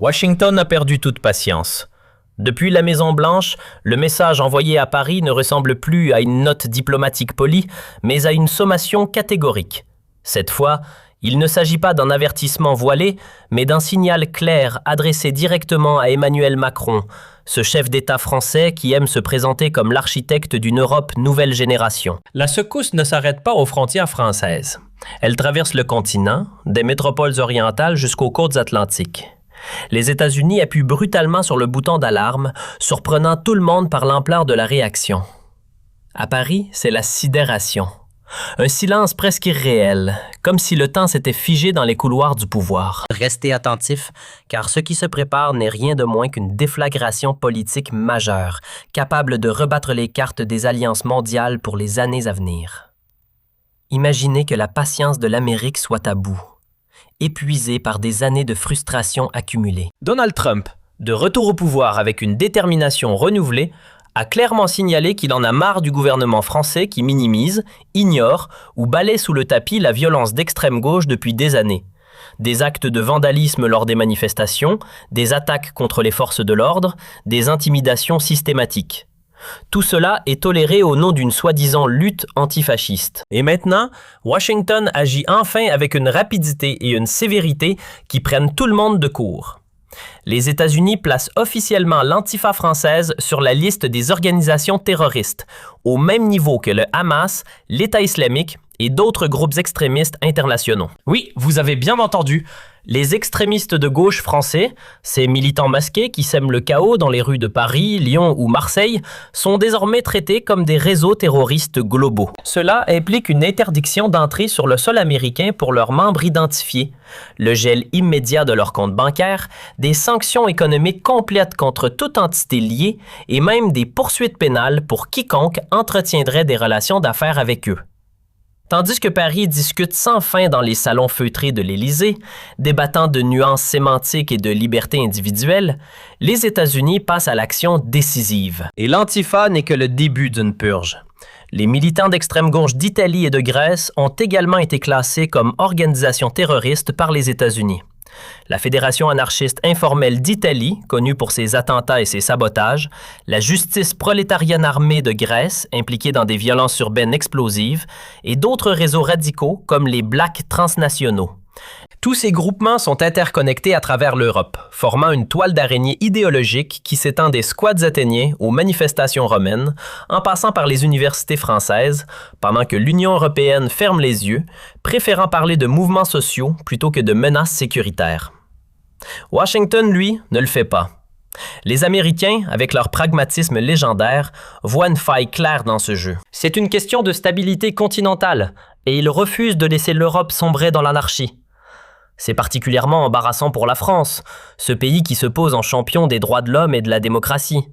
Washington a perdu toute patience. Depuis la Maison-Blanche, le message envoyé à Paris ne ressemble plus à une note diplomatique polie, mais à une sommation catégorique. Cette fois, il ne s'agit pas d'un avertissement voilé, mais d'un signal clair adressé directement à Emmanuel Macron, ce chef d'État français qui aime se présenter comme l'architecte d'une Europe nouvelle génération. La secousse ne s'arrête pas aux frontières françaises. Elle traverse le continent, des métropoles orientales jusqu'aux côtes atlantiques. Les États-Unis appuient brutalement sur le bouton d'alarme, surprenant tout le monde par l'ampleur de la réaction. À Paris, c'est la sidération. Un silence presque irréel, comme si le temps s'était figé dans les couloirs du pouvoir. Restez attentifs, car ce qui se prépare n'est rien de moins qu'une déflagration politique majeure, capable de rebattre les cartes des alliances mondiales pour les années à venir. Imaginez que la patience de l'Amérique soit à bout, épuisée par des années de frustration accumulée. Donald Trump, de retour au pouvoir avec une détermination renouvelée, a clairement signalé qu'il en a marre du gouvernement français qui minimise, ignore ou balaie sous le tapis la violence d'extrême gauche depuis des années. Des actes de vandalisme lors des manifestations, des attaques contre les forces de l'ordre, des intimidations systématiques. Tout cela est toléré au nom d'une soi-disant lutte antifasciste. Et maintenant, Washington agit enfin avec une rapidité et une sévérité qui prennent tout le monde de court. Les États-Unis placent officiellement l'Antifa française sur la liste des organisations terroristes, au même niveau que le Hamas, l'État islamique et d'autres groupes extrémistes internationaux. Oui, vous avez bien entendu. Les extrémistes de gauche français, ces militants masqués qui sèment le chaos dans les rues de Paris, Lyon ou Marseille, sont désormais traités comme des réseaux terroristes globaux. Cela implique une interdiction d'entrée sur le sol américain pour leurs membres identifiés, le gel immédiat de leurs comptes bancaires, des sanctions économiques complètes contre toute entité liée et même des poursuites pénales pour quiconque entretiendrait des relations d'affaires avec eux. Tandis que Paris discute sans fin dans les salons feutrés de l'Élysée, débattant de nuances sémantiques et de liberté individuelle, les États-Unis passent à l'action décisive. Et l'Antifa n'est que le début d'une purge. Les militants d'extrême gauche d'Italie et de Grèce ont également été classés comme organisations terroristes par les États-Unis. La Fédération anarchiste informelle d'Italie, connue pour ses attentats et ses sabotages, la Justice prolétarienne armée de Grèce, impliquée dans des violences urbaines explosives, et d'autres réseaux radicaux comme les Blacks transnationaux. Tous ces groupements sont interconnectés à travers l'Europe, formant une toile d'araignée idéologique qui s'étend des squads athéniens aux manifestations romaines, en passant par les universités françaises, pendant que l'Union européenne ferme les yeux, préférant parler de mouvements sociaux plutôt que de menaces sécuritaires. Washington, lui, ne le fait pas. Les Américains, avec leur pragmatisme légendaire, voient une faille claire dans ce jeu. C'est une question de stabilité continentale, et ils refusent de laisser l'Europe sombrer dans l'anarchie. C'est particulièrement embarrassant pour la France, ce pays qui se pose en champion des droits de l'homme et de la démocratie.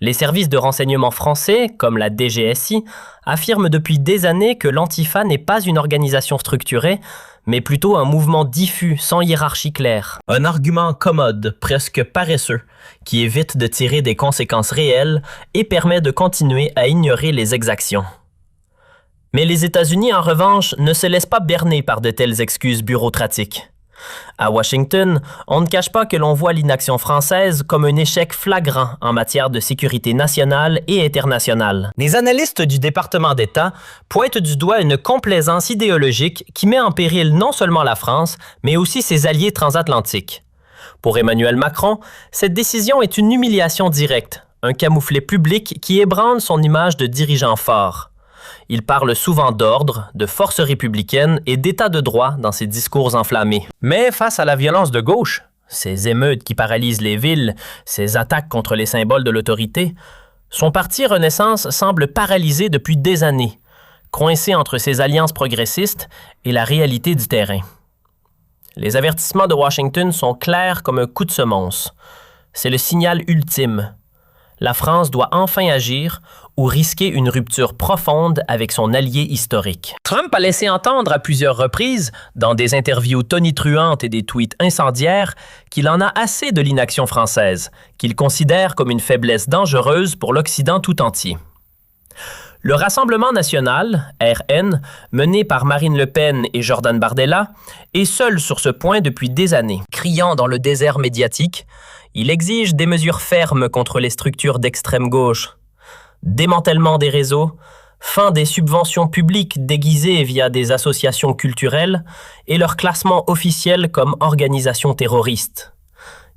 Les services de renseignement français, comme la DGSI, affirment depuis des années que l'Antifa n'est pas une organisation structurée, mais plutôt un mouvement diffus, sans hiérarchie claire. Un argument commode, presque paresseux, qui évite de tirer des conséquences réelles et permet de continuer à ignorer les exactions. Mais les États-Unis, en revanche, ne se laissent pas berner par de telles excuses bureaucratiques. À Washington, on ne cache pas que l'on voit l'inaction française comme un échec flagrant en matière de sécurité nationale et internationale. Les analystes du département d'État pointent du doigt une complaisance idéologique qui met en péril non seulement la France, mais aussi ses alliés transatlantiques. Pour Emmanuel Macron, cette décision est une humiliation directe, un camouflet public qui ébranle son image de dirigeant fort. Il parle souvent d'ordre, de force républicaine et d'état de droit dans ses discours enflammés. Mais face à la violence de gauche, ces émeutes qui paralysent les villes, ces attaques contre les symboles de l'autorité, son parti Renaissance semble paralysé depuis des années, coincé entre ses alliances progressistes et la réalité du terrain. Les avertissements de Washington sont clairs comme un coup de semonce. C'est le signal ultime. La France doit enfin agir ou risquer une rupture profonde avec son allié historique. Trump a laissé entendre à plusieurs reprises, dans des interviews tonitruantes et des tweets incendiaires, qu'il en a assez de l'inaction française, qu'il considère comme une faiblesse dangereuse pour l'Occident tout entier. Le Rassemblement national, RN, mené par Marine Le Pen et Jordan Bardella, est seul sur ce point depuis des années. Criant dans le désert médiatique, il exige des mesures fermes contre les structures d'extrême gauche. Démantèlement des réseaux, fin des subventions publiques déguisées via des associations culturelles et leur classement officiel comme organisation terroriste.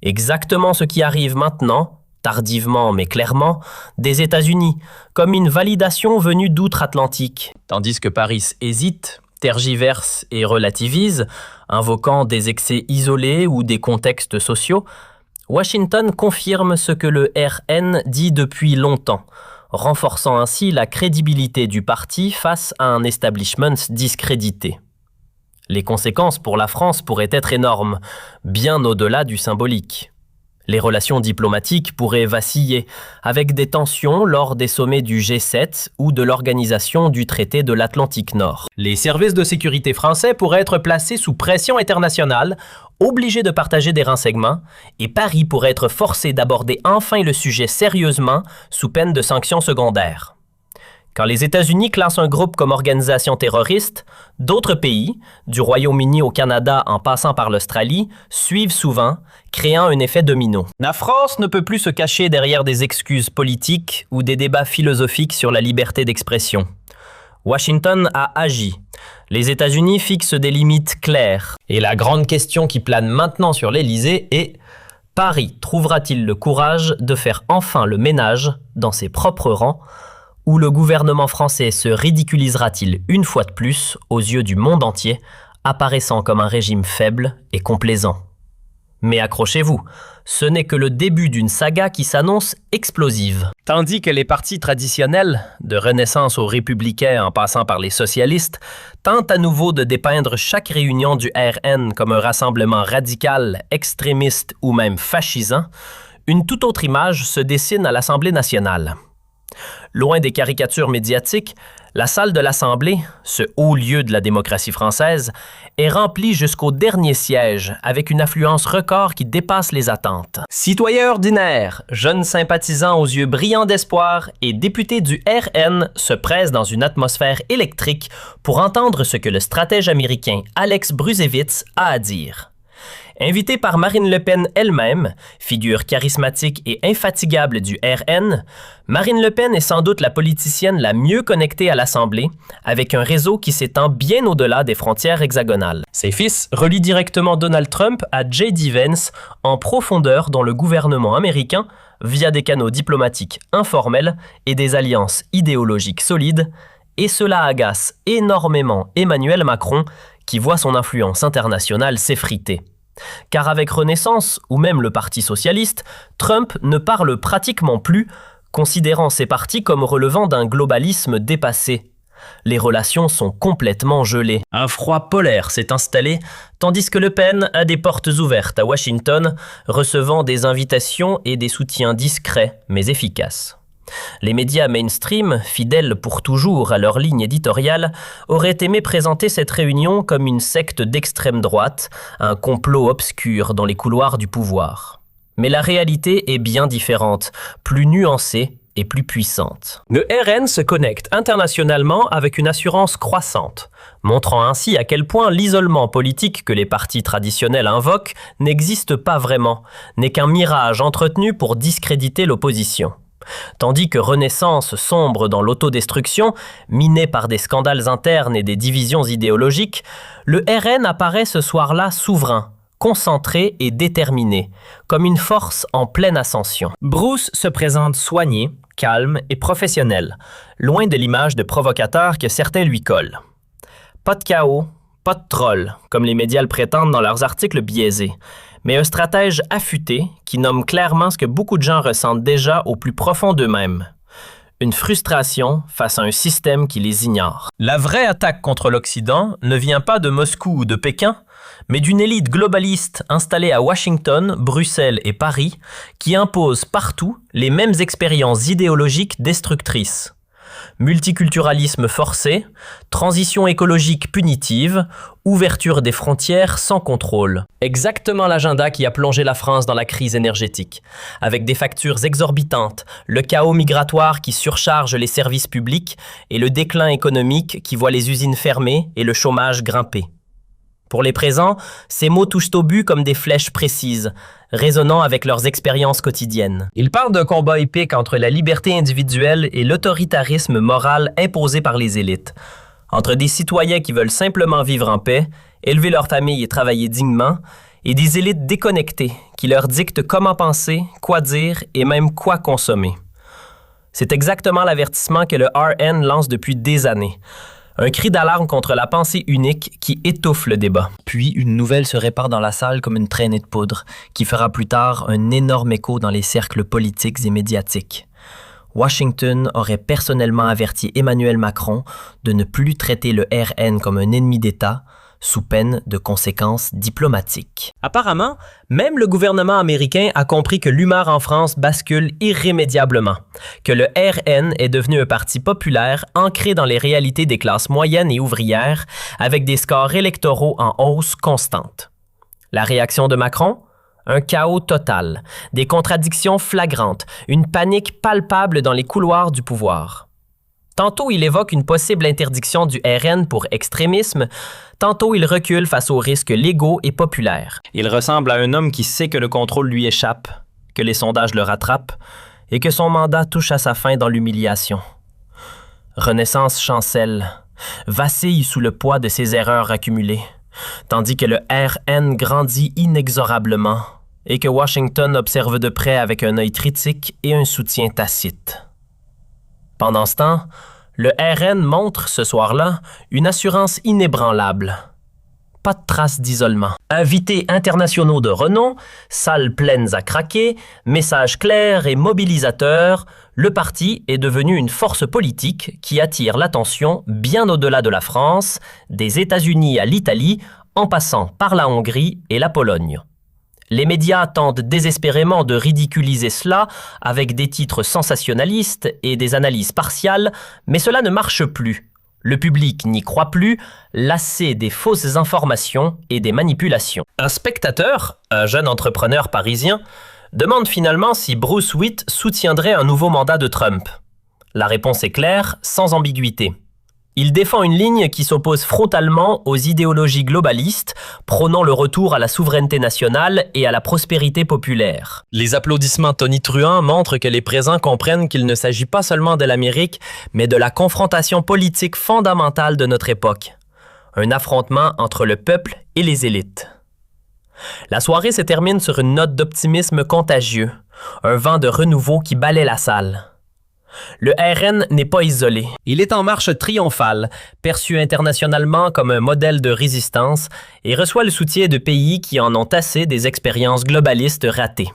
Exactement ce qui arrive maintenant, tardivement mais clairement, des États-Unis, comme une validation venue d'outre-Atlantique. Tandis que Paris hésite, tergiverse et relativise, invoquant des excès isolés ou des contextes sociaux, Washington confirme ce que le RN dit depuis longtemps, renforçant ainsi la crédibilité du parti face à un establishment discrédité. Les conséquences pour la France pourraient être énormes, bien au-delà du symbolique. Les relations diplomatiques pourraient vaciller, avec des tensions lors des sommets du G7 ou de l'organisation du traité de l'Atlantique Nord. Les services de sécurité français pourraient être placés sous pression internationale, obligés de partager des renseignements, et Paris pourrait être forcé d'aborder enfin le sujet sérieusement, sous peine de sanctions secondaires. Quand les États-Unis classent un groupe comme organisation terroriste, d'autres pays, du Royaume-Uni au Canada en passant par l'Australie, suivent souvent, créant un effet domino. La France ne peut plus se cacher derrière des excuses politiques ou des débats philosophiques sur la liberté d'expression. Washington a agi. Les États-Unis fixent des limites claires. Et la grande question qui plane maintenant sur l'Élysée est: Paris trouvera-t-il le courage de faire enfin le ménage dans ses propres rangs, ou le gouvernement français se ridiculisera-t-il une fois de plus aux yeux du monde entier, apparaissant comme un régime faible et complaisant? Mais accrochez-vous, ce n'est que le début d'une saga qui s'annonce explosive. Tandis que les partis traditionnels, de Renaissance aux Républicains en passant par les socialistes, tentent à nouveau de dépeindre chaque réunion du RN comme un rassemblement radical, extrémiste ou même fascisant, une toute autre image se dessine à l'Assemblée nationale. Loin des caricatures médiatiques, la salle de l'Assemblée, ce haut lieu de la démocratie française, est remplie jusqu'au dernier siège avec une affluence record qui dépasse les attentes. Citoyens ordinaires, jeunes sympathisants aux yeux brillants d'espoir et députés du RN se pressent dans une atmosphère électrique pour entendre ce que le stratège américain Alex Bruzewitz a à dire. Invitée par Marine Le Pen elle-même, figure charismatique et infatigable du RN, Marine Le Pen est sans doute la politicienne la mieux connectée à l'Assemblée, avec un réseau qui s'étend bien au-delà des frontières hexagonales. Ses fils relient directement Donald Trump à J.D. Vance en profondeur dans le gouvernement américain via des canaux diplomatiques informels et des alliances idéologiques solides, et cela agace énormément Emmanuel Macron, qui voit son influence internationale s'effriter. Car avec Renaissance, ou même le Parti socialiste, Trump ne parle pratiquement plus, considérant ces partis comme relevant d'un globalisme dépassé. Les relations sont complètement gelées. Un froid polaire s'est installé, tandis que Le Pen a des portes ouvertes à Washington, recevant des invitations et des soutiens discrets mais efficaces. Les médias mainstream, fidèles pour toujours à leur ligne éditoriale, auraient aimé présenter cette réunion comme une secte d'extrême droite, un complot obscur dans les couloirs du pouvoir. Mais la réalité est bien différente, plus nuancée et plus puissante. Le RN se connecte internationalement avec une assurance croissante, montrant ainsi à quel point l'isolement politique que les partis traditionnels invoquent n'existe pas vraiment, n'est qu'un mirage entretenu pour discréditer l'opposition. Tandis que Renaissance sombre dans l'autodestruction, minée par des scandales internes et des divisions idéologiques, le RN apparaît ce soir-là souverain, concentré et déterminé, comme une force en pleine ascension. Bruce se présente soigné, calme et professionnel, loin de l'image de provocateur que certains lui collent. Pas de chaos, pas de troll, comme les médias le prétendent dans leurs articles biaisés, mais un stratège affûté qui nomme clairement ce que beaucoup de gens ressentent déjà au plus profond d'eux-mêmes. Une frustration face à un système qui les ignore. La vraie attaque contre l'Occident ne vient pas de Moscou ou de Pékin, mais d'une élite globaliste installée à Washington, Bruxelles et Paris, qui impose partout les mêmes expériences idéologiques destructrices. multiculturalisme forcé, transition écologique punitive, ouverture des frontières sans contrôle. Exactement l'agenda qui a plongé la France dans la crise énergétique, avec des factures exorbitantes, le chaos migratoire qui surcharge les services publics et le déclin économique qui voit les usines fermées et le chômage grimper. Pour les présents, ces mots touchent au but comme des flèches précises, résonnant avec leurs expériences quotidiennes. Ils parlent d'un combat épique entre la liberté individuelle et l'autoritarisme moral imposé par les élites, entre des citoyens qui veulent simplement vivre en paix, élever leur famille et travailler dignement, et des élites déconnectées qui leur dictent comment penser, quoi dire et même quoi consommer. C'est exactement l'avertissement que le RN lance depuis des années. Un cri d'alarme contre la pensée unique qui étouffe le débat. Puis, une nouvelle se répand dans la salle comme une traînée de poudre, qui fera plus tard un énorme écho dans les cercles politiques et médiatiques. Washington aurait personnellement averti Emmanuel Macron de ne plus traiter le RN comme un ennemi d'État, sous peine de conséquences diplomatiques. Apparemment, même le gouvernement américain a compris que l'humeur en France bascule irrémédiablement, que le RN est devenu un parti populaire ancré dans les réalités des classes moyennes et ouvrières, avec des scores électoraux en hausse constante. La réaction de Macron? Un chaos total, des contradictions flagrantes, une panique palpable dans les couloirs du pouvoir. Tantôt, il évoque une possible interdiction du RN pour extrémisme, tantôt il recule face aux risques légaux et populaires. Il ressemble à un homme qui sait que le contrôle lui échappe, que les sondages le rattrapent et que son mandat touche à sa fin dans l'humiliation. Renaissance chancelle, vacille sous le poids de ses erreurs accumulées, tandis que le RN grandit inexorablement et que Washington observe de près avec un œil critique et un soutien tacite. Pendant ce temps, le RN montre ce soir-là une assurance inébranlable. Pas de traces d'isolement. Invités internationaux de renom, salles pleines à craquer, messages clairs et mobilisateurs, le parti est devenu une force politique qui attire l'attention bien au-delà de la France, des États-Unis à l'Italie, en passant par la Hongrie et la Pologne. Les médias tentent désespérément de ridiculiser cela avec des titres sensationnalistes et des analyses partiales, mais cela ne marche plus. Le public n'y croit plus, lassé des fausses informations et des manipulations. Un spectateur, un jeune entrepreneur parisien, demande finalement si Bruce Witt soutiendrait un nouveau mandat de Trump. La réponse est claire, sans ambiguïté. Il défend une ligne qui s'oppose frontalement aux idéologies globalistes, prônant le retour à la souveraineté nationale et à la prospérité populaire. Les applaudissements tonitruants montrent que les présents comprennent qu'il ne s'agit pas seulement de l'Amérique, mais de la confrontation politique fondamentale de notre époque. Un affrontement entre le peuple et les élites. La soirée se termine sur une note d'optimisme contagieux, un vent de renouveau qui balaie la salle. Le RN n'est pas isolé. Il est en marche triomphale, perçu internationalement comme un modèle de résistance et reçoit le soutien de pays qui en ont assez des expériences globalistes ratées.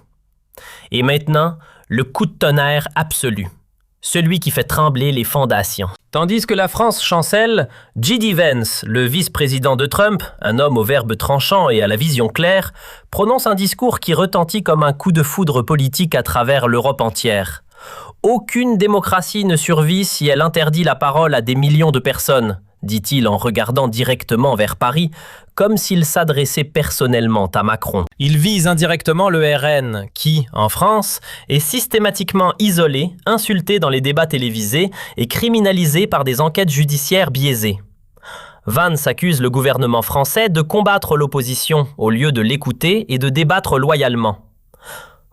Et maintenant, le coup de tonnerre absolu, celui qui fait trembler les fondations. Tandis que la France chancelle, J.D. Vance, le vice-président de Trump, un homme au verbe tranchant et à la vision claire, prononce un discours qui retentit comme un coup de foudre politique à travers l'Europe entière. Aucune démocratie ne survit si elle interdit la parole à des millions de personnes, dit-il en regardant directement vers Paris, comme s'il s'adressait personnellement à Macron. Il vise indirectement le RN, qui, en France, est systématiquement isolé, insulté dans les débats télévisés et criminalisé par des enquêtes judiciaires biaisées. Vance accuse le gouvernement français de combattre l'opposition au lieu de l'écouter et de débattre loyalement.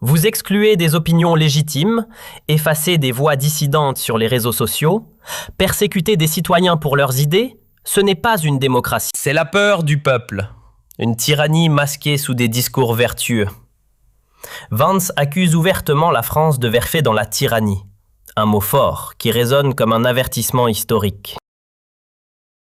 Vous excluez des opinions légitimes, effacez des voix dissidentes sur les réseaux sociaux, persécutez des citoyens pour leurs idées, ce n'est pas une démocratie. C'est la peur du peuple, une tyrannie masquée sous des discours vertueux. Vance accuse ouvertement la France de verfer dans la tyrannie, un mot fort qui résonne comme un avertissement historique.